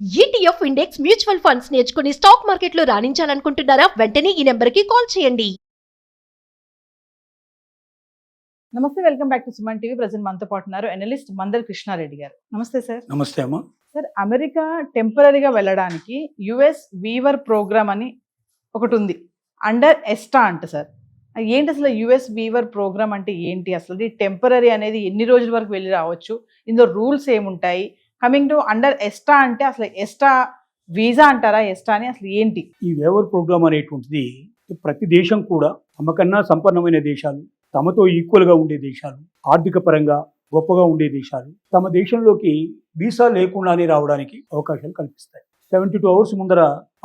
ETF index mutual funds నేర్చుకుని stock మార్కెట్లో రాణించాలనుకుంటున్నారా? వెంటనే ఈ నెంబర్కి కాల్ చేయండి. నమస్తే, welcome back to Suman TV. Present మనతో పాటు ఉన్నారు అనలిస్ట్ మందల్ కృష్ణారెడ్డి గారు. నమస్తే సార్. నమస్తే అమ్మా. సార్, అమెరికా టెంపరీగా వెళ్ళడానికి యుఎస్ వీవర్ ప్రోగ్రామ్ అని ఒకటి ఉంది, అండర్ ఎస్టా అంట సార్. ఏంటి అసలు యుఎస్ వీవర్ ప్రోగ్రామ్ అంటే ఏంటి? అసలు ఈ టెంపరీ అనేది ఎన్ని రోజుల వరకు వెళ్ళి రావచ్చు? ఇందులో రూల్స్ ఏముంటాయి? కమింగ్ టు అండర్ ఎస్టా అంటే అసలు ఎస్టా వీసా అంటారా? ఎస్టా అని అసలు ఏంటి? ఈ వేవర్ ప్రోగ్రామ్ అనేటువంటిది ప్రతి దేశం కూడా తమకన్నా సంపన్నమైన దేశాలు, తమతో ఈక్వల్గా ఉండే దేశాలు, ఆర్థిక పరంగా గొప్పగా ఉండే దేశాలు తమ దేశంలోకి వీసా లేకుండానే రావడానికి అవకాశాలు కల్పిస్తాయి. 72 hours ముందర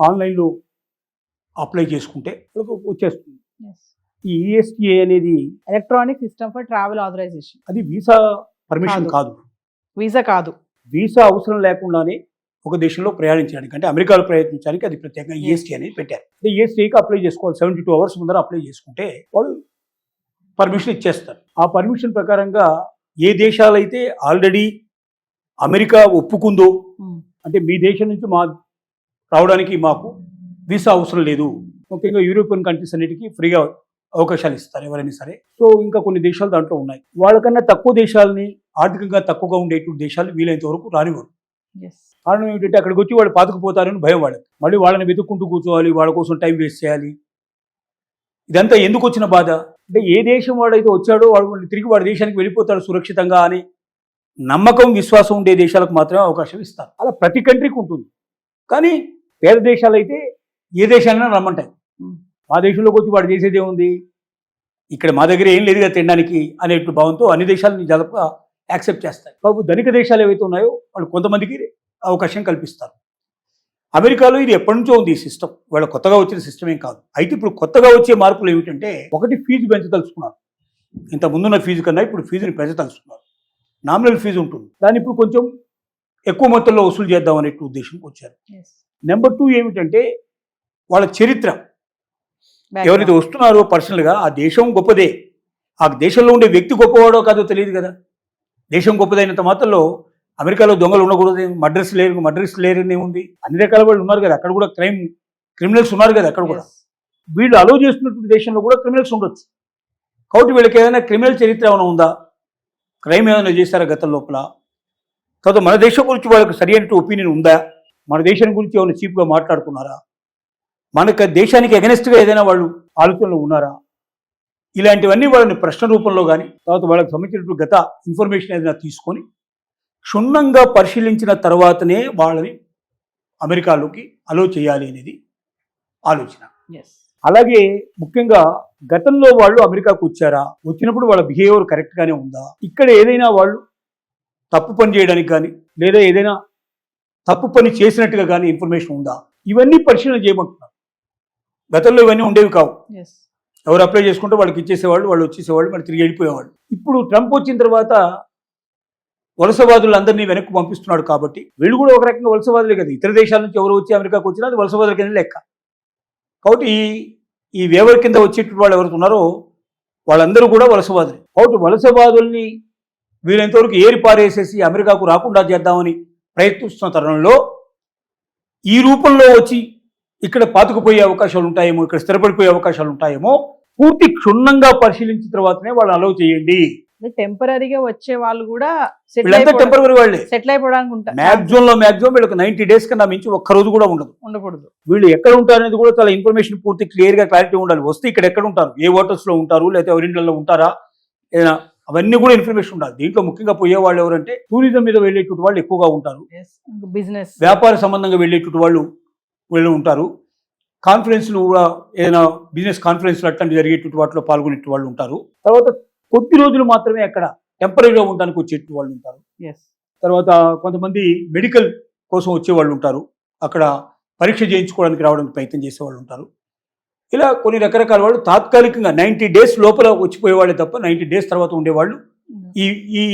ఆన్లైన్లో అప్లై చేసుకుంటే వచ్చేస్తుంది. ఈ ఈఎస్టీఏ అనేది electronic system for travel authorization. అది వీసా పర్మిషన్ కాదు. వీసా కాదు. వీసా అవసరం లేకుండానే ఒక దేశంలో ప్రయాణించడానికి, అంటే అమెరికాలో ప్రయత్నించడానికి అది ప్రత్యేకంగా ఈఎస్టీ అనేది పెట్టారు. అంటే ఈఎస్టీకి అప్లై చేసుకోవాలి. 72 hours ముందర అప్లై చేసుకుంటే వాళ్ళు పర్మిషన్ ఇచ్చేస్తారు. ఆ పర్మిషన్ ప్రకారంగా ఏ దేశాలైతే ఆల్రెడీ అమెరికా ఒప్పుకుందో, అంటే మీ దేశం నుంచి మా రావడానికి మాకు వీసా అవసరం లేదు, ముఖ్యంగా యూరోపియన్ కంట్రీస్ అన్నిటికీ ఫ్రీగా అవకాశాలు ఇస్తారు ఎవరైనా సరే. సో ఇంకా కొన్ని దేశాలు దాంట్లో ఉన్నాయి. వాళ్ళకన్నా తక్కువ దేశాలని, ఆర్థికంగా తక్కువగా ఉండేటువంటి దేశాలు వీలైనంత వరకు రానివ్వరు. కారణం ఏమిటంటే అక్కడికి వచ్చి వాళ్ళు పాతుకుపోతారని భయం వాళ్ళకి. మళ్ళీ వాళ్ళని వెతుక్కుంటూ కూర్చోవాలి, వాళ్ళ కోసం టైం వేస్ట్ చేయాలి. ఇదంతా ఎందుకు వచ్చిన బాధ అంటే, ఏ దేశం వాడైతే వచ్చాడో వాడు తిరిగి వాడి దేశానికి వెళ్ళిపోతాడు సురక్షితంగా అని నమ్మకం, విశ్వాసం ఉండే దేశాలకు మాత్రమే అవకాశం ఇస్తారు. అలా ప్రతి కంట్రీకి ఉంటుంది. కానీ పేద దేశాలు అయితే ఏ దేశాలైనా రమ్మంటాయి. మా దేశంలోకి వచ్చి వాడు చేసేది ఏముంది, ఇక్కడ మా దగ్గర ఏం లేదుగా తినడానికి అనేటు భావంతో అన్ని దేశాలని జలప యాక్సెప్ట్ చేస్తాయి. బాబు ధనిక దేశాలు ఏవైతే ఉన్నాయో వాళ్ళు కొంతమందికి అవకాశం కల్పిస్తారు. అమెరికాలో ఇది ఎప్పటి నుంచో ఉంది ఈ సిస్టమ్, వాళ్ళ కొత్తగా వచ్చిన సిస్టమ్ ఏం కాదు. అయితే ఇప్పుడు కొత్తగా వచ్చే మార్పులు ఏమిటంటే, ఒకటి ఫీజు పెంచదలుచుకున్నారు. ఇంత ముందున్న ఫీజు కన్నా ఇప్పుడు ఫీజుని పెంచదలుచుకున్నారు. నామినల్ ఫీజు ఉంటుంది, దాన్ని ఇప్పుడు కొంచెం ఎక్కువ మొత్తంలో వసూలు చేద్దాం అనే ఉద్దేశంకి వచ్చారు. నెంబర్ 2 ఏమిటంటే, వాళ్ళ చరిత్ర. ఎవరైతే వస్తున్నారో పర్సనల్గా ఆ దేశం గొప్పదే, ఆ దేశంలో ఉండే వ్యక్తి గొప్పవాడో కాదో తెలియదు కదా. దేశం గొప్పదైనంత మాత్రంలో అమెరికాలో దొంగలు ఉండకూడదు, మర్డర్స్ లేరని ఉంది. అన్ని రకాల వాళ్ళు ఉన్నారు కదా అక్కడ కూడా, క్రిమినల్స్ ఉన్నారు కదా అక్కడ కూడా. వీళ్ళు అలో చేస్తున్నటువంటి దేశంలో కూడా క్రిమినల్స్ ఉండొచ్చు. కాబట్టి వీళ్ళకి ఏదైనా క్రిమినల్ చరిత్ర ఏమైనా ఉందా, క్రైమ్ ఏమైనా చేశారా గతం లోపల, తర్వాత మన దేశం గురించి వాళ్ళకి సరైన ఒపీనియన్ ఉందా, మన దేశం గురించి ఏమైనా చీప్గా మాట్లాడుకున్నారా, మనకు దేశానికి ఎగనెస్ట్గా ఏదైనా వాళ్ళు ఆలోచనలు ఉన్నారా, ఇలాంటివన్నీ వాళ్ళని ప్రశ్న రూపంలో కానీ, తర్వాత వాళ్ళకి సంబంధించినటువంటి గత ఇన్ఫర్మేషన్ ఏదైనా తీసుకొని క్షుణ్ణంగా పరిశీలించిన తర్వాతనే వాళ్ళని అమెరికాలోకి అలో చేయాలి అనేది ఆలోచన. అలాగే ముఖ్యంగా గతంలో వాళ్ళు అమెరికాకు వచ్చారా, వచ్చినప్పుడు వాళ్ళ బిహేవియర్ కరెక్ట్గానే ఉందా, ఇక్కడ ఏదైనా వాళ్ళు తప్పు పని చేయడానికి కానీ లేదా ఏదైనా తప్పు పని చేసినట్టుగా కానీ ఇన్ఫర్మేషన్ ఉందా, ఇవన్నీ పరిశీలన చేయమంటున్నారు. గతంలో ఇవన్నీ ఉండేవి కావు. ఎవరు అప్లై చేసుకుంటే వాళ్ళకి ఇచ్చేసేవాళ్ళు, వాళ్ళు వచ్చేసేవాళ్ళు, మరి తిరిగి వెళ్ళిపోయేవాళ్ళు. ఇప్పుడు ట్రంప్ వచ్చిన తర్వాత వలసవాదులందరినీ వెనక్కి పంపిస్తున్నాడు కాబట్టి వీళ్ళు కూడా ఒక రకంగా వలసవాదులే కదా. ఇతర దేశాల నుంచి ఎవరు వచ్చి అమెరికాకు వచ్చినా అది వలసవాదుల కింద లెక్క. కాబట్టి ఈ వేవర్ కింద వచ్చేటువంటి వాళ్ళు ఎవరు ఉన్నారో వాళ్ళందరూ కూడా వలసవాదులే. కాబట్టి వలసవాదుల్ని వీళ్ళంతవరకు ఏరి పారేసేసి అమెరికాకు రాకుండా చేద్దామని ప్రయత్నిస్తున్న తరుణంలో ఈ రూపంలో వచ్చి ఇక్కడ పాతుకుపోయే అవకాశాలు ఉంటాయేమో, ఇక్కడ స్థిరపడిపోయే అవకాశాలు ఉంటాయేమో, పూర్తి క్షుణ్ణంగా పరిశీలించిన తర్వాతనే వాళ్ళని అలౌ చేయండి. టెంపరీగా వచ్చే వాళ్ళు కూడా టెంపరీ వాళ్ళే సెటిల్ అయిపోవడానికి ఉంటారు. మాక్సిమం వీళ్ళకి 90 days కన్నా మించి ఒక్క రోజు కూడా ఉండకూడదు. వీళ్ళు ఎక్కడ ఉంటారు అనేది కూడా చాలా ఇన్ఫర్మేషన్ పూర్తి క్లారిటీ ఉండాలి. వస్తే ఇక్కడ ఎక్కడ ఉంటారు, ఏ హోటల్స్ లో ఉంటారు, లేకపోతే ఎవరింట్లో ఉంటారా, ఏదైనా అవన్నీ కూడా ఇన్ఫర్మేషన్ ఉండాలి. దీంట్లో ముఖ్యంగా పోయే వాళ్ళు ఎవరంటే టూరిజం మీద వెళ్ళేటువంటి వాళ్ళు ఎక్కువగా ఉంటారు, బిజినెస్ వ్యాపార సంబంధంగా వెళ్ళేటువంటి వాళ్ళు ఉంటారు, కాన్ఫరెన్స్లు కూడా ఏదైనా బిజినెస్ కాన్ఫరెన్స్లు అట్లాంటి జరిగేటువంటి వాటిలో పాల్గొనే వాళ్ళు ఉంటారు. తర్వాత కొద్ది రోజులు మాత్రమే అక్కడ టెంపరీగా ఉండడానికి వచ్చేటువంటి వాళ్ళు ఉంటారు. తర్వాత కొంతమంది మెడికల్ కోసం వచ్చేవాళ్ళు ఉంటారు, అక్కడ పరీక్ష చేయించుకోవడానికి రావడానికి ప్రయత్నం చేసేవాళ్ళు ఉంటారు. ఇలా కొన్ని రకరకాల వాళ్ళు తాత్కాలికంగా 90 days లోపల వచ్చిపోయేవాళ్ళే తప్ప 90 days తర్వాత ఉండేవాళ్ళు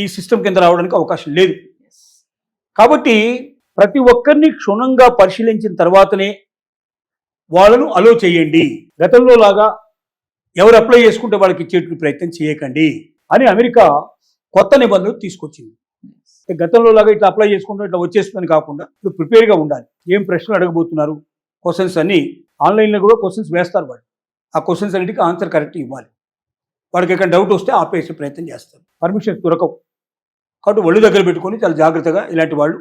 ఈ సిస్టమ్ కింద రావడానికి అవకాశం లేదు. కాబట్టి ప్రతి ఒక్కరిని క్షుణ్ణంగా పరిశీలించిన తర్వాతనే వాళ్ళను అలో చేయండి. గతంలో లాగా ఎవరు అప్లై చేసుకుంటే వాళ్ళకి ఇచ్చేటువంటి ప్రయత్నం చేయకండి అని అమెరికా కొత్త నిబంధనలు తీసుకొచ్చింది. గతంలో లాగా ఇట్లా అప్లై చేసుకుంటూ ఇట్లా వచ్చేస్తుందని కాకుండా ఇప్పుడు ప్రిపేర్గా ఉండాలి. ఏం ప్రశ్నలు అడగబోతున్నారు, క్వశ్చన్స్ అన్ని ఆన్లైన్లో కూడా క్వశ్చన్స్ వేస్తారు వాళ్ళు. ఆ క్వశ్చన్స్ అన్నిటికీ ఆన్సర్ కరెక్ట్ ఇవ్వాలి. వాడికి ఎక్కడ డౌట్ వస్తే ఆపేసే ప్రయత్నం చేస్తారు. పర్మిషన్ దొరకవు కాబట్టి ఒళ్ళు దగ్గర పెట్టుకొని చాలా జాగ్రత్తగా ఇలాంటి వాళ్ళు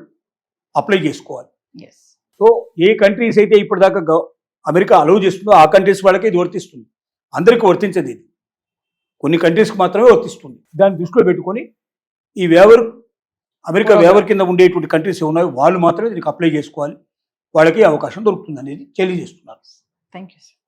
అప్లై చేసుకోవాలి. ఎస్. సో ఏ కంట్రీస్ అయితే ఇప్పటిదాకా అమెరికా అలౌ చేస్తుందో ఆ కంట్రీస్ వాళ్ళకే ఇది వర్తిస్తుంది. అందరికీ వర్తించదు ఇది, కొన్ని కంట్రీస్కి మాత్రమే వర్తిస్తుంది. దాన్ని దృష్టిలో పెట్టుకొని ఈ వేవర్ అమెరికా వేవర్ కింద ఉండేటువంటి కంట్రీస్ ఉన్నాయో వాళ్ళు మాత్రమే దీనికి అప్లై చేసుకోవాలి. వాళ్ళకి అవకాశం దొరుకుతుంది అనేది తెలియజేస్తున్నారు. Thank you sir.